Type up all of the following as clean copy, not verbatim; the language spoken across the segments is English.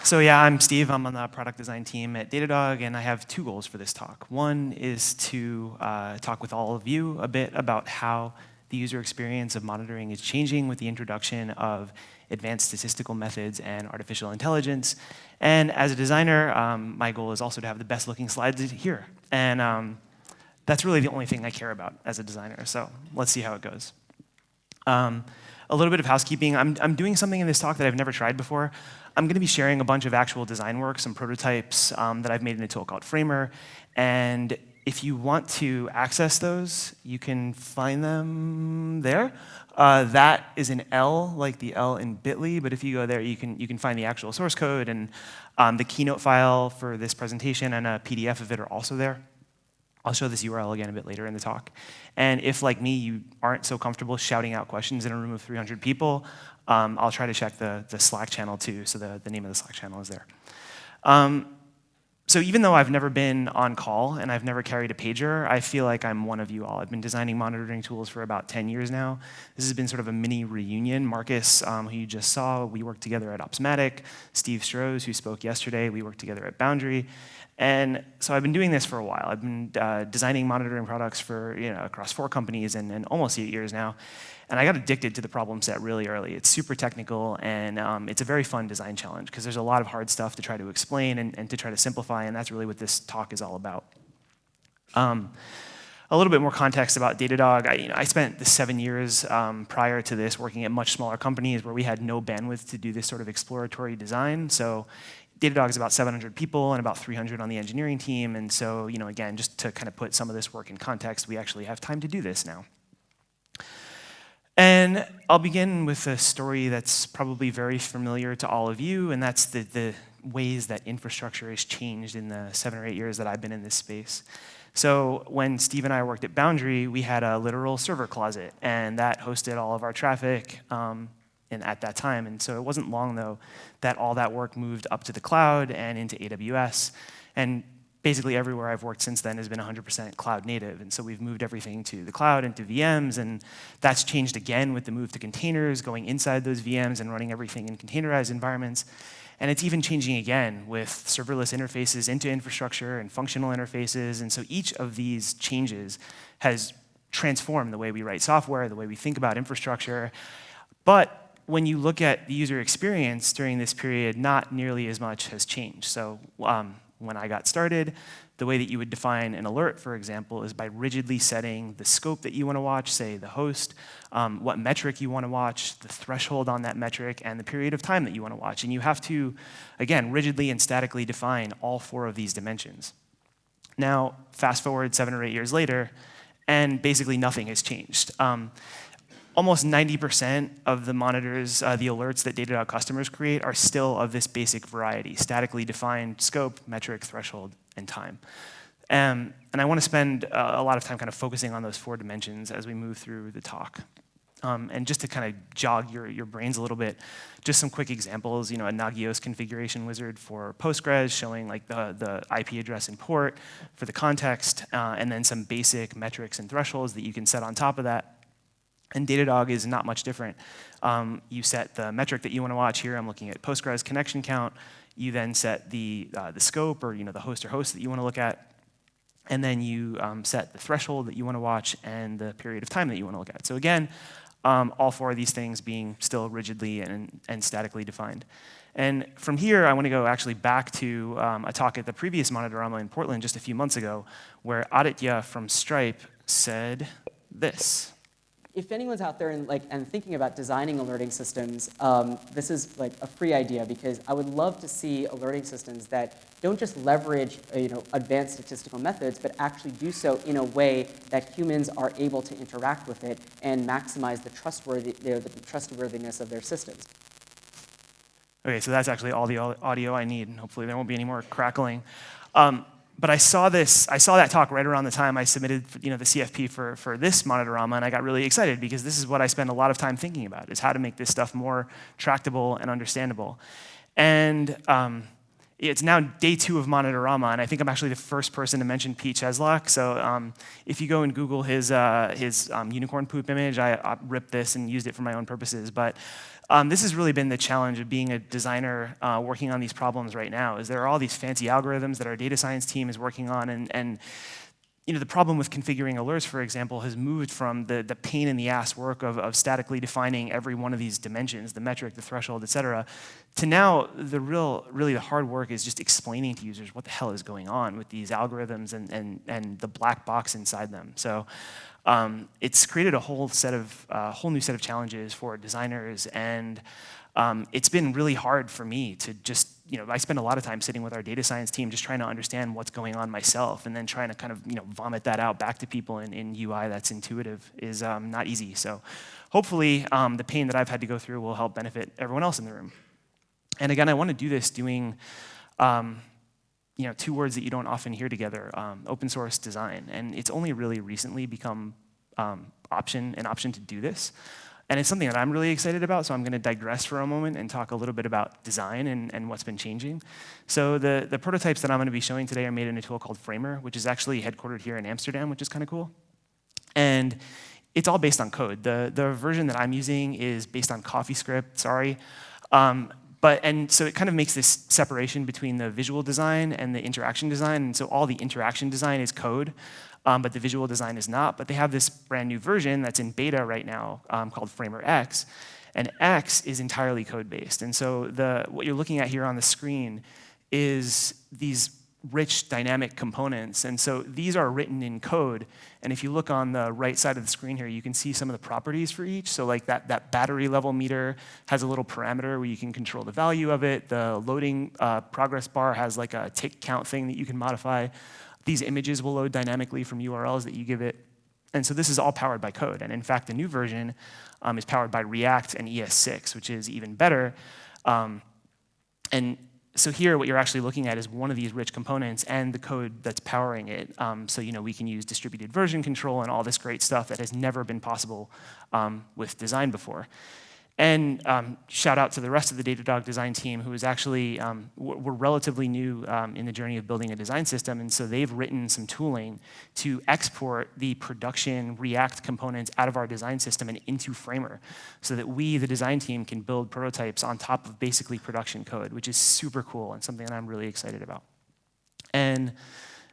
So yeah, I'm Steve. I'm on the product design team at Datadog, and I have two goals for this talk. One is to talk with all of you a bit about how the user experience of monitoring is changing with the introduction of advanced statistical methods and artificial intelligence. And as a designer, my goal is also to have the best looking slides here. And that's really the only thing I care about as a designer. So let's see how it goes. A little bit of housekeeping. I'm doing something in this talk that I've never tried before. I'm going to be sharing a bunch of actual design work, some prototypes that I've made in a tool called Framer. And if you want to access those, you can find them there. That is an L, like the L in Bitly. But if you go there, you can find the actual source code. And the keynote file for this presentation and a PDF of it are also there. I'll show this URL again a bit later in the talk. And if, like me, you aren't so comfortable shouting out questions in a room of 300 people, I'll try to check the Slack channel too, so the name of the Slack channel is there. So even though I've never been on call and I've never carried a pager, I feel like I'm one of you all. I've been designing monitoring tools for about 10 years now. This has been sort of a mini reunion. Marcus, who you just saw, we worked together at Opsmatic. Steve Strohs, who spoke yesterday, we worked together at Boundary. And so I've been doing this for a while. I've been designing monitoring products for across 4 companies and almost 8 years now. And I got addicted to the problem set really early. It's super technical, and it's a very fun design challenge because there's a lot of hard stuff to try to explain and to try to simplify, and that's really what this talk is all about. A little bit more context about Datadog. I spent the 7 years prior to this working at much smaller companies where we had no bandwidth to do this sort of exploratory design. So Datadog is about 700 people and about 300 on the engineering team. And so, again, just to kind of put some of this work in context, we actually have time to do this now. And I'll begin with a story that's probably very familiar to all of you, and that's the ways that infrastructure has changed in the 7 or 8 years that I've been in this space. So when Steve and I worked at Boundary, we had a literal server closet, and that hosted all of our traffic at that time. And so it wasn't long, though, that all that work moved up to the cloud and into AWS. And basically everywhere I've worked since then has been 100% cloud native. And so we've moved everything to the cloud, into VMs, and that's changed again with the move to containers, going inside those VMs and running everything in containerized environments. And it's even changing again with serverless interfaces into infrastructure and functional interfaces. And so each of these changes has transformed the way we write software, the way we think about infrastructure. But when you look at the user experience during this period, not nearly as much has changed. So when I got started, the way that you would define an alert, for example, is by rigidly setting the scope that you want to watch, say the host, what metric you want to watch, the threshold on that metric, and the period of time that you want to watch. And you have to, again, rigidly and statically define all 4 of these dimensions. Now, fast forward 7 or 8 years later, and basically nothing has changed. Almost 90% of the monitors, the alerts that Datadog customers create are still of this basic variety, statically defined scope, metric, threshold, and time. And I want to spend a lot of time kind of focusing on those 4 dimensions as we move through the talk. And just to kind of jog your brains a little bit, just some quick examples, a Nagios configuration wizard for Postgres showing like the IP address and port for the context, and then some basic metrics and thresholds that you can set on top of that. And Datadog is not much different. You set the metric that you want to watch here. I'm looking at Postgres connection count. You then set the scope or the host or hosts that you want to look at. And then you set the threshold that you want to watch and the period of time that you want to look at. So again, all 4 of these things being still rigidly and statically defined. And from here, I want to go actually back to a talk at the previous Monitorama in Portland just a few months ago, where Aditya from Stripe said this. If anyone's out there and thinking about designing alerting systems, this is like a free idea because I would love to see alerting systems that don't just leverage advanced statistical methods, but actually do so in a way that humans are able to interact with it and maximize the trustworthiness of their systems. Okay, so that's actually all the audio I need, and hopefully there won't be any more crackling. But I saw that talk right around the time I submitted the CFP for this Monitorama, and I got really excited because this is what I spend a lot of time thinking about, is how to make this stuff more tractable and understandable. And It's now day 2 of Monitorama, and I think I'm actually the first person to mention Pete Cheslock. So if you go and Google his unicorn poop image, I ripped this and used it for my own purposes. But this has really been the challenge of being a designer working on these problems right now, is there are all these fancy algorithms that our data science team is working on, and the problem with configuring alerts, for example, has moved from the pain in the ass work of statically defining every one of these dimensions, the metric, the threshold, et cetera, to now really the hard work is just explaining to users what the hell is going on with these algorithms and the black box inside them. So it's created a whole new set of challenges for designers, and it's been really hard for me to just, I spend a lot of time sitting with our data science team just trying to understand what's going on myself, and then trying to kind of, vomit that out back to people in UI that's intuitive is not easy. So hopefully the pain that I've had to go through will help benefit everyone else in the room. And again, I want to do this doing, 2 words that you don't often hear together, open source design. And it's only really recently become an option to do this. And it's something that I'm really excited about, so I'm going to digress for a moment and talk a little bit about design and what's been changing. So the prototypes that I'm going to be showing today are made in a tool called Framer, which is actually headquartered here in Amsterdam, which is kind of cool. And it's all based on code. The version that I'm using is based on CoffeeScript, sorry. And so it kind of makes this separation between the visual design and the interaction design. And so all the interaction design is code, but the visual design is not. But they have this brand new version that's in beta right now called Framer X. And X is entirely code-based. And so what you're looking at here on the screen is these rich dynamic components. And so these are written in code. And if you look on the right side of the screen here, you can see some of the properties for each. So like that battery level meter has a little parameter where you can control the value of it. The loading progress bar has like a tick count thing that you can modify. These images will load dynamically from URLs that you give it. And so this is all powered by code. And in fact, the new version is powered by React and ES6, which is even better. And so here, what you're actually looking at is one of these rich components and the code that's powering it. So we can use distributed version control and all this great stuff that has never been possible with design before. And shout out to the rest of the Datadog design team, who is actually, we're relatively new in the journey of building a design system, and so they've written some tooling to export the production React components out of our design system and into Framer, so that we, the design team, can build prototypes on top of basically production code, which is super cool and something that I'm really excited about. And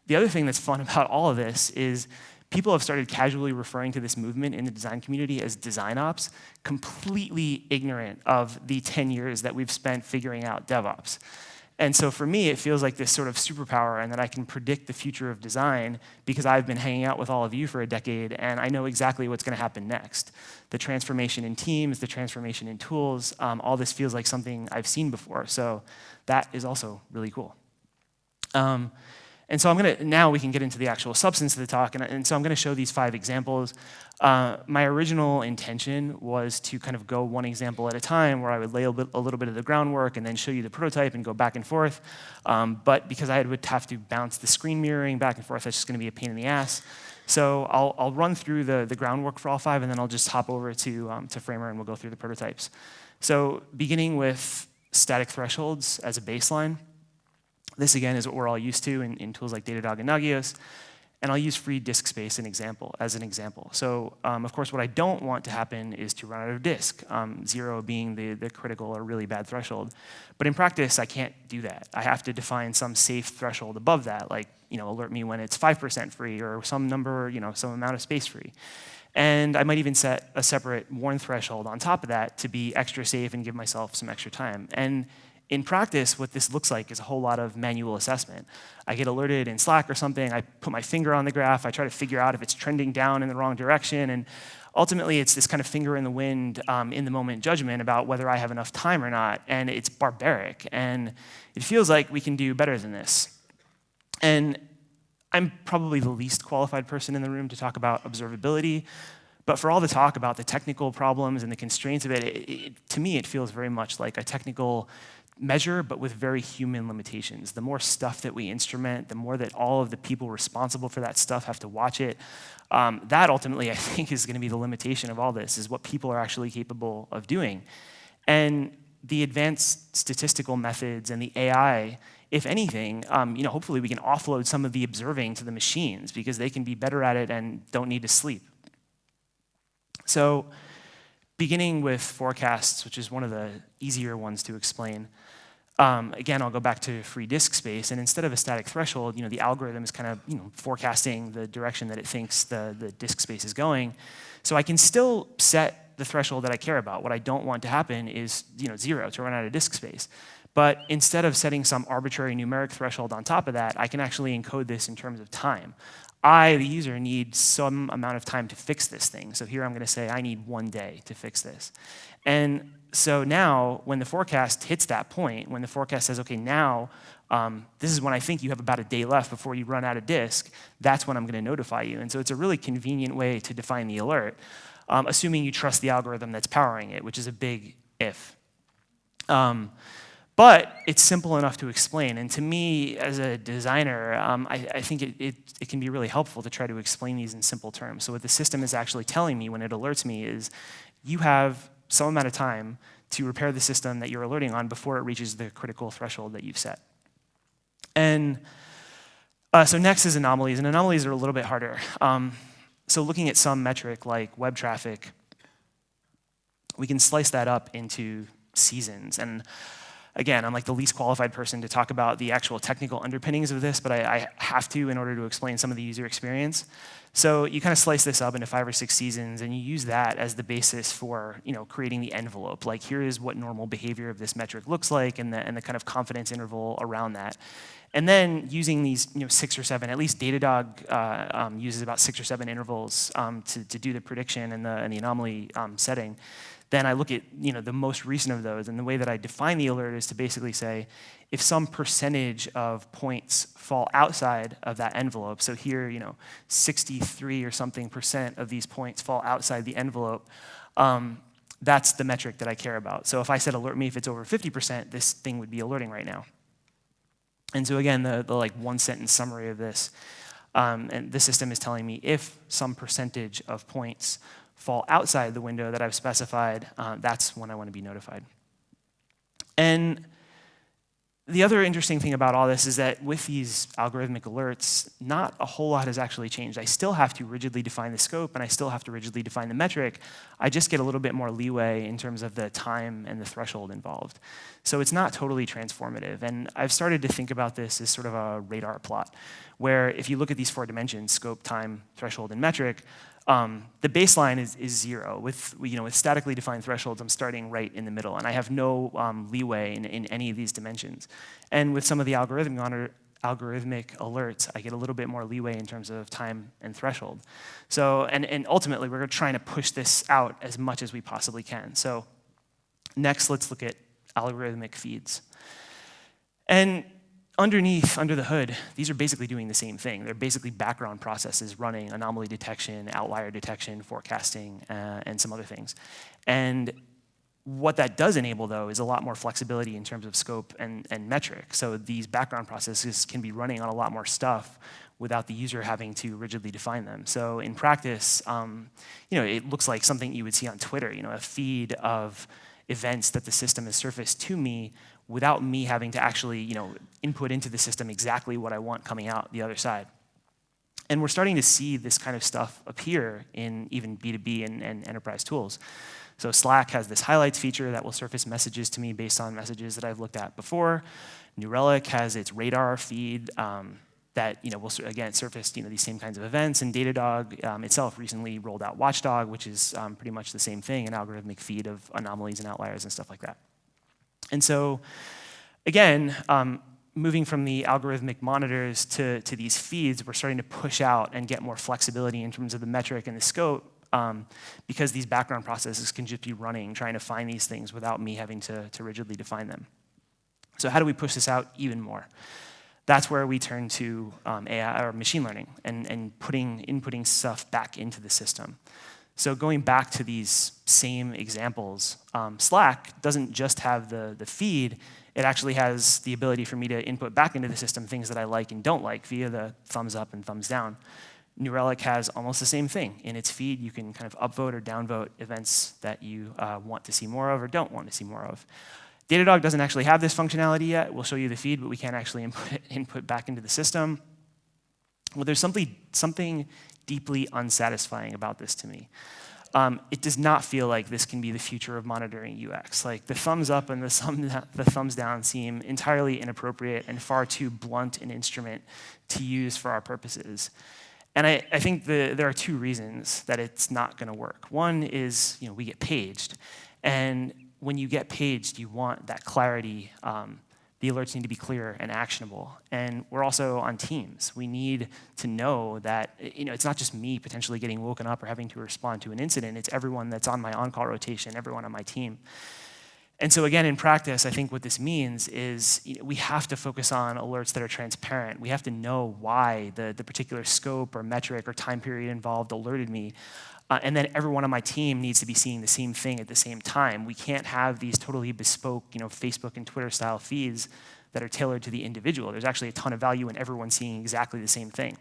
the other thing that's fun about all of this is people have started casually referring to this movement in the design community as design ops, completely ignorant of the 10 years that we've spent figuring out DevOps. And so for me, it feels like this sort of superpower, and that I can predict the future of design because I've been hanging out with all of you for a decade, and I know exactly what's going to happen next. The transformation in teams, the transformation in tools, all this feels like something I've seen before. So that is also really cool. And so now we can get into the actual substance of the talk, and so I'm going to show these 5 examples. My original intention was to kind of go one example at a time, where I would lay a little bit of the groundwork and then show you the prototype and go back and forth. But because I would have to bounce the screen mirroring back and forth, that's just going to be a pain in the ass. So I'll run through the groundwork for all 5, and then I'll just hop over to Framer, and we'll go through the prototypes. So beginning with static thresholds as a baseline. This, again, is what we're all used to in tools like Datadog and Nagios. And I'll use free disk space as an example. So, of course, what I don't want to happen is to run out of disk, 0 being the critical or really bad threshold. But in practice, I can't do that. I have to define some safe threshold above that, like alert me when it's 5% free or some number, some amount of space free. And I might even set a separate warn threshold on top of that to be extra safe and give myself some extra time. And in practice, what this looks like is a whole lot of manual assessment. I get alerted in Slack or something, I put my finger on the graph, I try to figure out if it's trending down in the wrong direction, and ultimately it's this kind of finger in the wind, in the moment judgment about whether I have enough time or not, and it's barbaric, and it feels like we can do better than this. And I'm probably the least qualified person in the room to talk about observability, but for all the talk about the technical problems and the constraints of it, to me it feels very much like a technical measure, but with very human limitations. The more stuff that we instrument, the more that all of the people responsible for that stuff have to watch it. That ultimately, I think, is going to be the limitation of all this, is what people are actually capable of doing. And the advanced statistical methods and the AI, if anything, hopefully we can offload some of the observing to the machines because they can be better at it and don't need to sleep. So beginning with forecasts, which is one of the easier ones to explain, again, I'll go back to free disk space, and instead of a static threshold, the algorithm is kind of forecasting the direction that it thinks the disk space is going. So I can still set the threshold that I care about. What I don't want to happen is 0, to run out of disk space. But instead of setting some arbitrary numeric threshold on top of that, I can actually encode this in terms of time. I, the user, need some amount of time to fix this thing. So here I'm going to say I need 1 day to fix this. And so now when the forecast hits that point, when the forecast says, okay, now this is when I think you have about a day left before you run out of disk, that's when I'm going to notify you. And so it's a really convenient way to define the alert, assuming you trust the algorithm that's powering it, which is a big if. But it's simple enough to explain. And to me, as a designer, I think it can be really helpful to try to explain these in simple terms. So what the system is actually telling me when it alerts me is you have some amount of time to repair the system that you're alerting on before it reaches the critical threshold that you've set. And so next is anomalies. And anomalies are a little bit harder. So looking at some metric like web traffic, we can slice that up into seasons. And again, I'm like the least qualified person to talk about the actual technical underpinnings of this, but I have to in order to explain some of the user experience. So you kind of slice this up into 5 or 6 seasons, and you use that as the basis for creating the envelope. Like here is what normal behavior of this metric looks like, and the kind of confidence interval around that. And then using these 6 or 7, at least Datadog uses about 6 or 7 intervals to do the prediction and the anomaly setting. Then I look at the most recent of those, and the way that I define the alert is to basically say, if some percentage of points fall outside of that envelope, so here 63 or something % of these points fall outside the envelope, that's the metric that I care about. So if I said alert me if it's over 50%, this thing would be alerting right now. And so again, the like 1-sentence summary of this, and the system is telling me if some percentage of points fall outside the window that I've specified, that's when I want to be notified. And the other interesting thing about all this is that with these algorithmic alerts, not a whole lot has actually changed. I still have to rigidly define the scope, and I still have to rigidly define the metric. I just get a little bit more leeway in terms of the time and the threshold involved. So it's not totally transformative. And I've started to think about this as sort of a radar plot, where if you look at these 4 dimensions, scope, time, threshold, and metric, the baseline is 0. With statically defined thresholds, I'm starting right in the middle, and I have no leeway in any of these dimensions. And with some of the algorithmic alerts, I get a little bit more leeway in terms of time and threshold. So, and ultimately, we're trying to push this out as much as we possibly can. So next, let's look at algorithmic feeds. And under the hood, these are basically doing the same thing. They're basically background processes running anomaly detection, outlier detection, forecasting, and some other things. And what that does enable, though, is a lot more flexibility in terms of scope and metric. So these background processes can be running on a lot more stuff without the user having to rigidly define them. So in practice, it looks like something you would see on Twitter, a feed of events that the system has surfaced to me without me having to actually, input into the system exactly what I want coming out the other side. And we're starting to see this kind of stuff appear in even B2B and enterprise tools. So Slack has this highlights feature that will surface messages to me based on messages that I've looked at before. New Relic has its radar feed that will again surface these same kinds of events. And Datadog itself recently rolled out Watchdog, which is pretty much the same thing, an algorithmic feed of anomalies and outliers and stuff like that. And so, again, moving from the algorithmic monitors to these feeds, we're starting to push out and get more flexibility in terms of the metric and the scope because these background processes can just be running, trying to find these things without me having to rigidly define them. So how do we push this out even more? That's where we turn to AI or machine learning and inputting stuff back into the system. So going back to these same examples, Slack doesn't just have the feed, it actually has the ability for me to input back into the system things that I like and don't like via the thumbs up and thumbs down. New Relic has almost the same thing. In its feed, you can kind of upvote or downvote events that you want to see more of or don't want to see more of. Datadog doesn't actually have this functionality yet. We'll show you the feed, but we can't actually input back into the system. Well, there's something deeply unsatisfying about this to me. It does not feel like this can be the future of monitoring UX. Like the thumbs up and the thumbs down seem entirely inappropriate and far too blunt an instrument to use for our purposes. And I think there are two reasons that it's not going to work. One is, we get paged, and when you get paged, you want that clarity. The alerts need to be clear and actionable. And we're also on teams. We need to know that it's not just me potentially getting woken up or having to respond to an incident. It's everyone that's on my on-call rotation, everyone on my team. And so again, in practice, I think what this means is we have to focus on alerts that are transparent. We have to know why the particular scope or metric or time period involved alerted me. And then everyone on my team needs to be seeing the same thing at the same time. We can't have these totally bespoke, Facebook and Twitter style feeds that are tailored to the individual. There's actually a ton of value in everyone seeing exactly the same thing.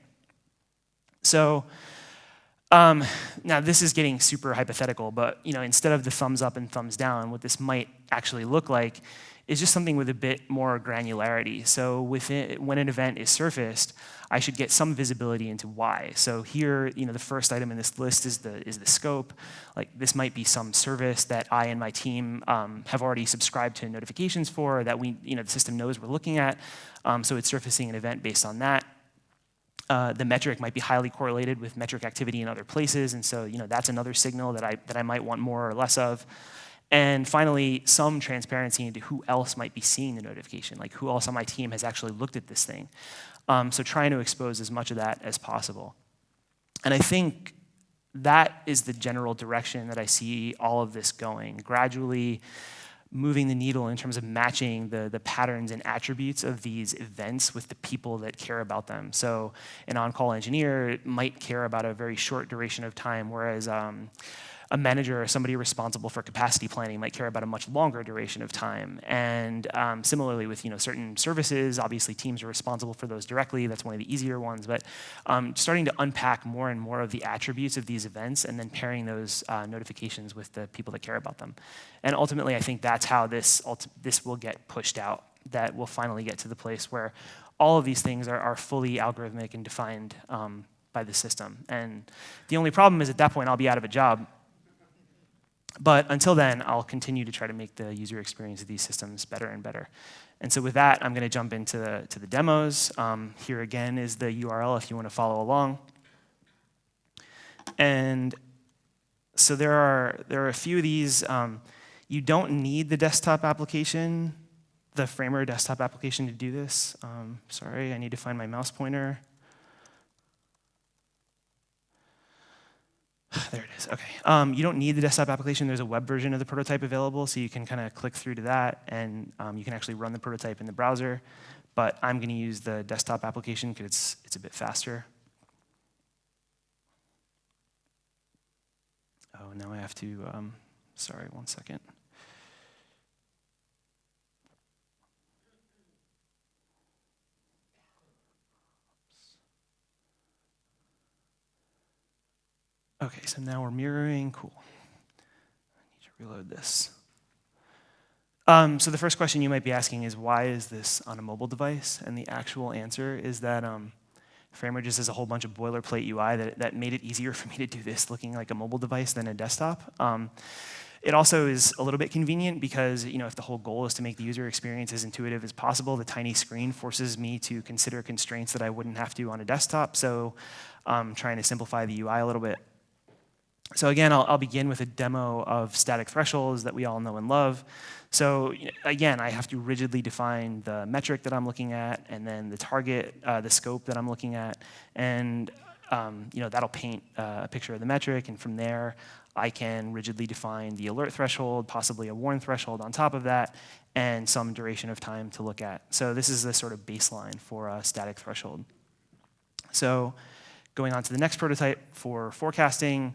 So now this is getting super hypothetical, but instead of the thumbs up and thumbs down, what this might actually look like is just something with a bit more granularity. So when an event is surfaced, I should get some visibility into why. So here, the first item in this list is the scope. Like this might be some service that I and my team have already subscribed to notifications for that the system knows we're looking at. So it's surfacing an event based on that. The metric might be highly correlated with metric activity in other places, and so that's another signal that I might want more or less of. And finally, some transparency into who else might be seeing the notification, like who else on my team has actually looked at this thing. So trying to expose as much of that as possible. And I think that is the general direction that I see all of this going, gradually moving the needle in terms of matching the patterns and attributes of these events with the people that care about them. So an on-call engineer might care about a very short duration of time, whereas a manager or somebody responsible for capacity planning might care about a much longer duration of time. And similarly with certain services, obviously teams are responsible for those directly. That's one of the easier ones. But starting to unpack more and more of the attributes of these events and then pairing those notifications with the people that care about them. And ultimately, I think that's how this will get pushed out, that we'll finally get to the place where all of these things are fully algorithmic and defined by the system. And the only problem is at that point, I'll be out of a job. But until then, I'll continue to try to make the user experience of these systems better and better. And so with that, I'm going to jump into the demos. Here again is the URL if you want to follow along. And so there are a few of these. You don't need the desktop application, the Framer desktop application to do this. Sorry, I need to find my mouse pointer. There it is, okay. You don't need the desktop application. There's a web version of the prototype available, so you can kind of click through to that, and you can actually run the prototype in the browser. But I'm going to use the desktop application because it's a bit faster. Oh, now I have to, sorry, one second. Okay, so now we're mirroring, cool. I need to reload this. So the first question you might be asking is, why is this on a mobile device? And the actual answer is that Framer just has a whole bunch of boilerplate UI that made it easier for me to do this looking like a mobile device than a desktop. It also is a little bit convenient because if the whole goal is to make the user experience as intuitive as possible, the tiny screen forces me to consider constraints that I wouldn't have to on a desktop. So I'm trying to simplify the UI a little bit. So again, I'll begin with a demo of static thresholds that we all know and love. So again, I have to rigidly define the metric that I'm looking at, and then the target, the scope that I'm looking at, and that'll paint a picture of the metric, and from there, I can rigidly define the alert threshold, possibly a warn threshold on top of that, and some duration of time to look at. So this is the sort of baseline for a static threshold. So going on to the next prototype for forecasting,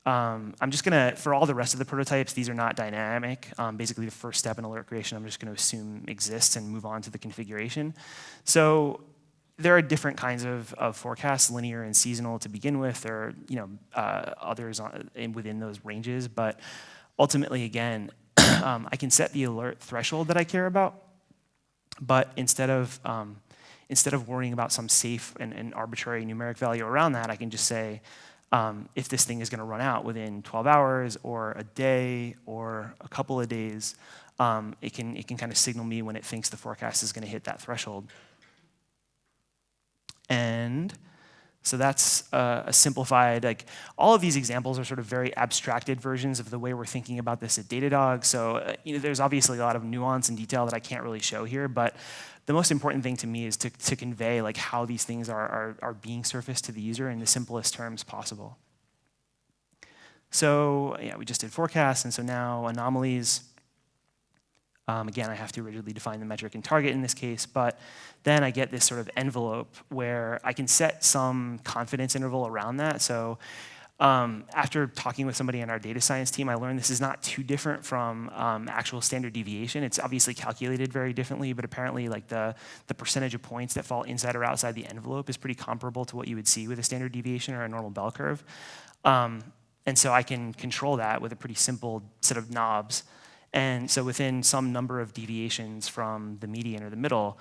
I'm just gonna, for all the rest of the prototypes, these are not dynamic. Basically the first step in alert creation, I'm just gonna assume exists and move on to the configuration. So there are different kinds of forecasts, linear and seasonal to begin with. There are others within those ranges, but ultimately again, I can set the alert threshold that I care about, but instead of worrying about some safe and arbitrary numeric value around that, I can just say, if this thing is going to run out within 12 hours or a day or a couple of days, it can kind of signal me when it thinks the forecast is going to hit that threshold. And so that's a simplified, like all of these examples are sort of very abstracted versions of the way we're thinking about this at Datadog. So there's obviously a lot of nuance and detail that I can't really show here, but the most important thing to me is to convey like how these things are being surfaced to the user in the simplest terms possible. So yeah, we just did forecasts, and so now anomalies. Again, I have to rigidly define the metric and target in this case, but then I get this sort of envelope where I can set some confidence interval around that. So after talking with somebody on our data science team, I learned this is not too different from actual standard deviation. It's obviously calculated very differently, but apparently like the percentage of points that fall inside or outside the envelope is pretty comparable to what you would see with a standard deviation or a normal bell curve. And so I can control that with a pretty simple set of knobs. And so within some number of deviations from the median or the middle,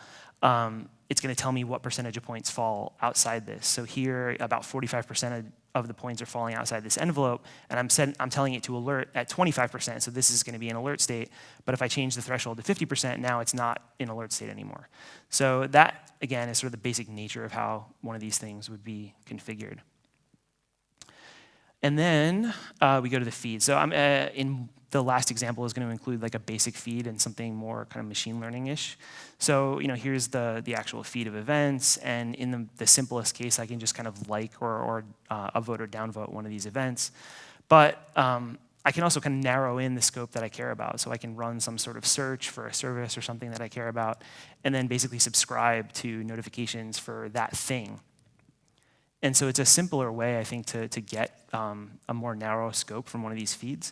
it's going to tell me what percentage of points fall outside this. So here, about 45% of the points are falling outside this envelope, and I'm telling it to alert at 25%, so this is going to be an alert state. But if I change the threshold to 50%, now it's not in alert state anymore. So that, again, is sort of the basic nature of how one of these things would be configured. And then we go to the feed. So I'm in the last example is going to include like a basic feed and something more kind of machine learning-ish. So here's the actual feed of events, and in the simplest case, I can just kind of like or upvote or downvote one of these events. But I can also kind of narrow in the scope that I care about. So I can run some sort of search for a service or something that I care about, and then basically subscribe to notifications for that thing. And so it's a simpler way, I think, to get a more narrow scope from one of these feeds.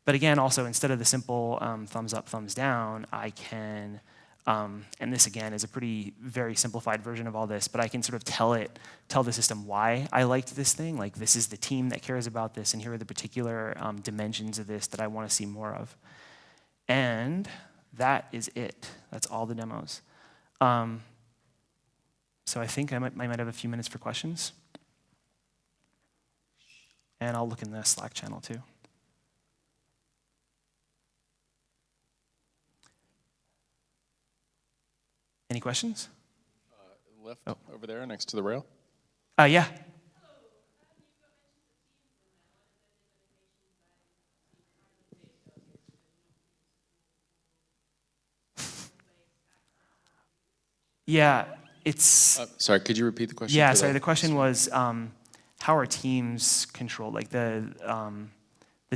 But again, also, instead of the simple thumbs up, thumbs down, I can, and this again is a very simplified version of all this, but I can sort of tell the system why I liked this thing. Like, this is the team that cares about this, and here are the particular dimensions of this that I want to see more of. And that is it. That's all the demos. So I think I might have a few minutes for questions. And I'll look in the Slack channel too. Any questions? Left over there next to the rail. Yeah. Yeah, it's... Sorry, could you repeat the question? Yeah, sorry, the question was, how are teams controlled? Like the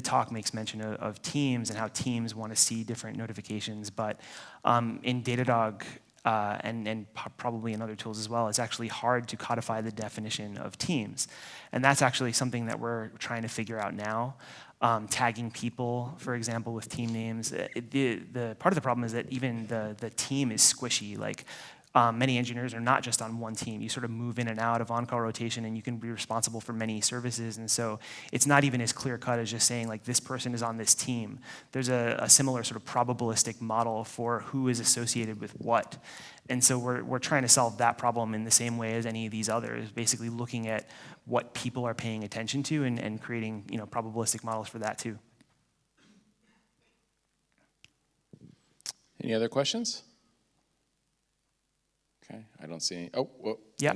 talk makes mention of teams and how teams want to see different notifications, but in Datadog, and probably in other tools as well, it's actually hard to codify the definition of teams. And that's actually something that we're trying to figure out now. Tagging people, for example, with team names. The part of the problem is that even the team is squishy. Like, many engineers are not just on one team. You sort of move in and out of on-call rotation, and you can be responsible for many services. And so it's not even as clear-cut as just saying, like, this person is on this team. There's a similar sort of probabilistic model for who is associated with what. And so we're trying to solve that problem in the same way as any of these others, basically looking at what people are paying attention to and creating probabilistic models for that too. Any other questions? Okay, I don't see any. Oh, whoa. Yeah.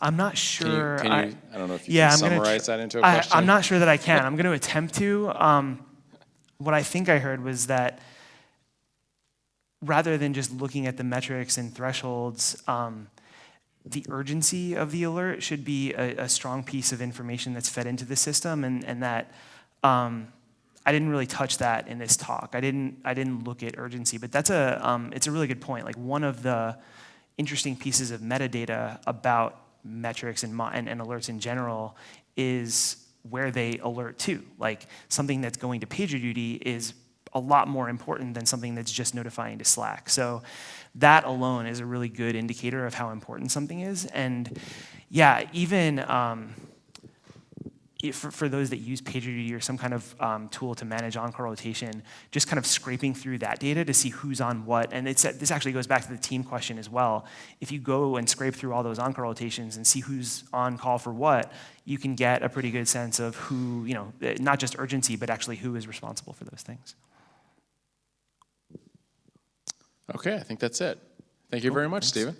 I'm not sure. Can you I don't know if you can summarize that into a question. I'm not sure that I can. I'm going to attempt to. what I think I heard was that rather than just looking at the metrics and thresholds, the urgency of the alert should be a strong piece of information that's fed into the system, and that I didn't really touch that in this talk. I didn't look at urgency, but that's it's a really good point. Like, one of the interesting pieces of metadata about metrics and alerts in general is where they alert to. Like, something that's going to PagerDuty is a lot more important than something that's just notifying to Slack. So that alone is a really good indicator of how important something is. And yeah, even for those that use PagerDuty or some kind of tool to manage on-call rotation, just kind of scraping through that data to see who's on what. And this actually goes back to the team question as well. If you go and scrape through all those on-call rotations and see who's on call for what, you can get a pretty good sense of who, not just urgency, but actually who is responsible for those things. Okay, I think that's it. Thank you very much, Thanks. Stephen.